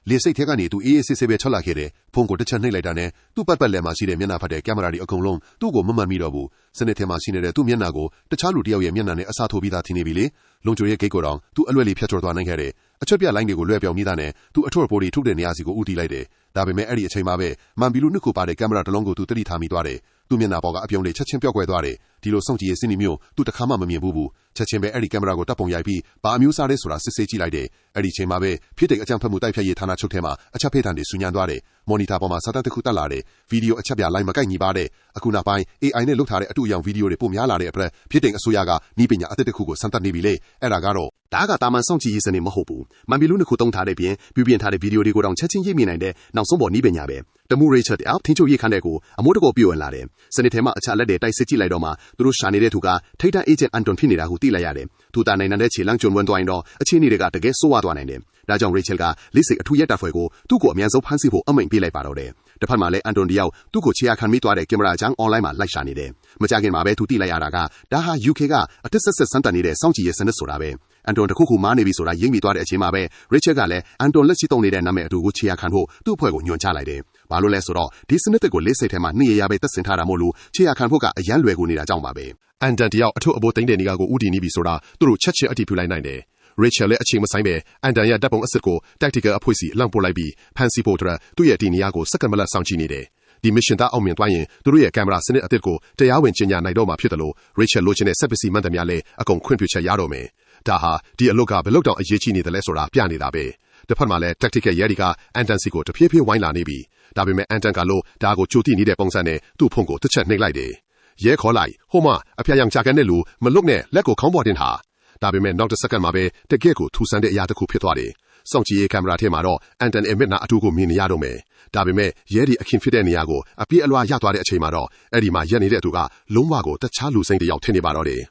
လေစိတ်ထဲကနေသူအေးအေးဆေးဆေးပဲထွက်လာခဲ့တယ်ဖုန်းကိုတစ်ချက်နှိပ်လိုက်တာနဲ့သူ့ပတ်ပတ်လည်မှာရှိတဲ့မျက်နှာဖတ်တဲ့ကင်မရာတွေအကုန်လုံးသူ့ကိုမမှတ်မိတော့ဘူးစနစ်ထဲမှာရှိနေတဲ့သူ့မျက်နှာကိုတခြားလူတစ်ယောက်ရဲ့မျက်နှာနဲ့အစားထိုးပြီးသားထင်နေပြီလေလုံချိုရဲ့ဂိတ်ကိုတော့သူအလွယ်လေးဖြတ်ကျော်သွားနိုင်ခဲ့တယ်အချွတ်ပြလိုင်းတွေကိုလွှဲပြောင်းမိသားနဲ့သူအထွတ်ပိုးတွေထုတ်တဲ့နေရာစီကိုဦးတည်လိုက်တယ်ဒါပေမဲ့အဲ့ဒီအချိန်မှာပဲမန်ဘီလူနှစ်ခုပါတဲ့ကင်မရာတစ်လုံးကိုသူတတိထားမိသွားတယ်သူ့မျက်နှာပေါ်ကအပြုံးလေးချက်ချင်းပြော့ကွယ်သွားတယ်ဒီလိုစောင့်ကြည့်ရေးစနစ်မျိုးသူတခါမှမမြင်ဘူးချက်ချင်းပဲအဲ့ဒီကင်မရာကိုတပ်ပုံရိုက်ပြီးဘာအမျိုးအစားလဲဆိုတာစစ်ဆေးကြည့်လိုက်တယ်အဲ့ဒီချိန်မှာပဲဖြစ်တဲ့အကြံဖတ်မှုတိုက်ဖြတ်ရေးဌာနချုပ်ထဲမှာအချက်ဖေးတန်တွေဆူညံသွားတယ်မော်နီတာပေါ်မှာစာတမ်းတစ်ခုတက်လာတယ်ဗီဒီယိုအချက်ပြလိုင်းမကိုက်ညီပါတဲ့အခုနောက်ပိုင်း AI နဲ့လုပ်ထားတဲ့အတူအယောင်ဗီဒီယိုတွေပိုများလာတဲ့အတွက်ဖြစ်တဲ့အစိုးရကနီးပညာအသစ်တစ်ခုကိုစမ်းသပ်နေပြီလေအဲ့ဒါကတော့ဒါကတာမန်စောင့်ကြည့်ရေးစနစ်မဟုတ်ဘူးမန်ဘီလူနှစ်ခုတုံးထားတဲ့ပြင်ပြုပြင်ထားတဲ့ဗီဒီယိုတွေကိုတောင်ချက်ချင်းရိပ်မြင်နိုင်တဲ့နောက်ဆုံးပေါ်နီးပညာပဲတမှုရိတ်ချက်အောက်ထင်းချုပ်ရေးခန်းတဲ့ကိုအမိုးတကောပြိုဝင်လာတယ်စနစ်ထဲမှာအချလက်တွေတိုက်စစ်ကြည့်လိုက်တော့မှသူတို့ရှာနေတဲ့သူကထိတ်တန့်အေဂျင့်အန်တွန်ဖြစ်နေတာကိုသိလိုက်ရတယ်သူတာနိုင်တဲ့ခြေလမ်းကျွန်းဝင်သွားရင်တော့အခြေအနေတွေကတကယ်ဆိုးဝါးသွားနိုင်တယ်ဒါကြောင့်ရေချယ်ကလိစိတ်အထူးရက်တပ်ဖွဲ့ကိုသူ့ကိုအမြန်ဆုံးဖမ်းဆီးဖို့အမိန့်ပေးလိုက်ပါတော့တယ်တစ်ဖက်မှာလည်းအန်တွန်တယောက်သူ့ကိုခြေရခံမိသွားတဲ့ကင်မရာအကြောင်းအွန်လိုင်းမှာလိုက်ရှာနေတယ်မကြခင်မှာပဲသူသိလိုက်ရတာကဒါဟာ UK ကအတစ်ဆက်ဆက်စမ်းသပ်နေတဲ့စောင့်ကြည့်ရေးစနစ်ဆိုတာပဲအန်တွန်တခုခုမားနေပြီဆိုတာရိပ်မိသွားတဲ့အချိန်မှာပဲရေချယ်ကလည်းအန်တွန်လက်ရှိတုံနေတဲ့နာမည်အတူကိုခြေရခံဖို့သူ့အဖွဲ့ကိုညွှန်ချလိုက်တယ်ဘာလို့လဲဆိုတော့ဒီစနစ်တွေကိုလေးစိတ်ထဲမှာနှိရရပဲတက်ဆင်ထားတာမို့လို့ခြေရခံဖို့ကအရန်လွယ်ကူနေတာကြောင့်ပါပဲအန်တန်တယောက်အထုပ်အပိုးသိမ့်တဲ့နေရာကိုဥတည်နေပြီဆိုတာသူတို့ချက်ချင်းအတည်ပြုလိုက်နိုင်တယ်ရေချယ်လည်းအချိန်မဆိုင်ပဲအန်တန်ရဲ့တပ်ပုံအစစ်ကို tactical အဖွဲ့စီအလောင်းပို့လိုက်ပြီးဖန်စီဖို့အတွက်သူ့ရဲ့ဒီနေရာကိုစက္ကန့်မလက်စောင့်ကြည့်နေတယ်ဒီ mission သားအောင်မြင်သွားရင်သူတို့ရဲ့ကင်မရာစနစ်အသစ်ကိုတရားဝင်ကြီးညာနိုင်တော့မှာဖြစ်တယ်လို့ရေချယ်လိုချင်တဲ့စက်ပစ္စည်းမှန်သမျှလည်းအကုန်ခွင့်ပြုချက်ရတော့မယ်ဒါဟာဒီအလုပ်ကဘယ်လောက်တောင်အရေးကြီးနေတယ်လဲဆိုတာပြနေတာပဲတစ်ဖက်မှာလည်း tactical ရဲတွေကအန်တန်စီကိုတဖြည်းဖြည်းဝိုင်းလာနေပြီဒါပေမဲ့အန်တန်ကလို့ဒါကိုကြိုတိနေတဲ့ပုံစံနဲ့သူ့ဖုန်းကိုတစ်ချက်နှိပ်လိုက်တယ်ရဲခေါ်လိုက်ဟိုမှာအဖျားရောင်ချကန်တဲ့လူမလွတ်နဲ့လက်ကိုခေါင်းပေါ်တင်ဟာဒါပေမဲ့နောက်တစ်စက္ကန့်မှာပဲတကယ့်ကိုထူဆန်းတဲ့အရာတစ်ခုဖြစ်သွားတယ်စောင့်ကြည့်ရေးကင်မရာထဲမှာတော့အန်တန်အမစ်နာအတူကိုမြင်နေရတော့မယ်ဒါပေမဲ့ရဲဒီအခင်းဖြစ်တဲ့နေရာကိုအပြေးအလွှာရသွားတဲ့အချိန်မှာတော့အဲ့ဒီမှာရက်နေတဲ့အတူကလုံးဝကိုတခြားလူစိမ့်တစ်ယောက်ထင်နေပါတော့တယ်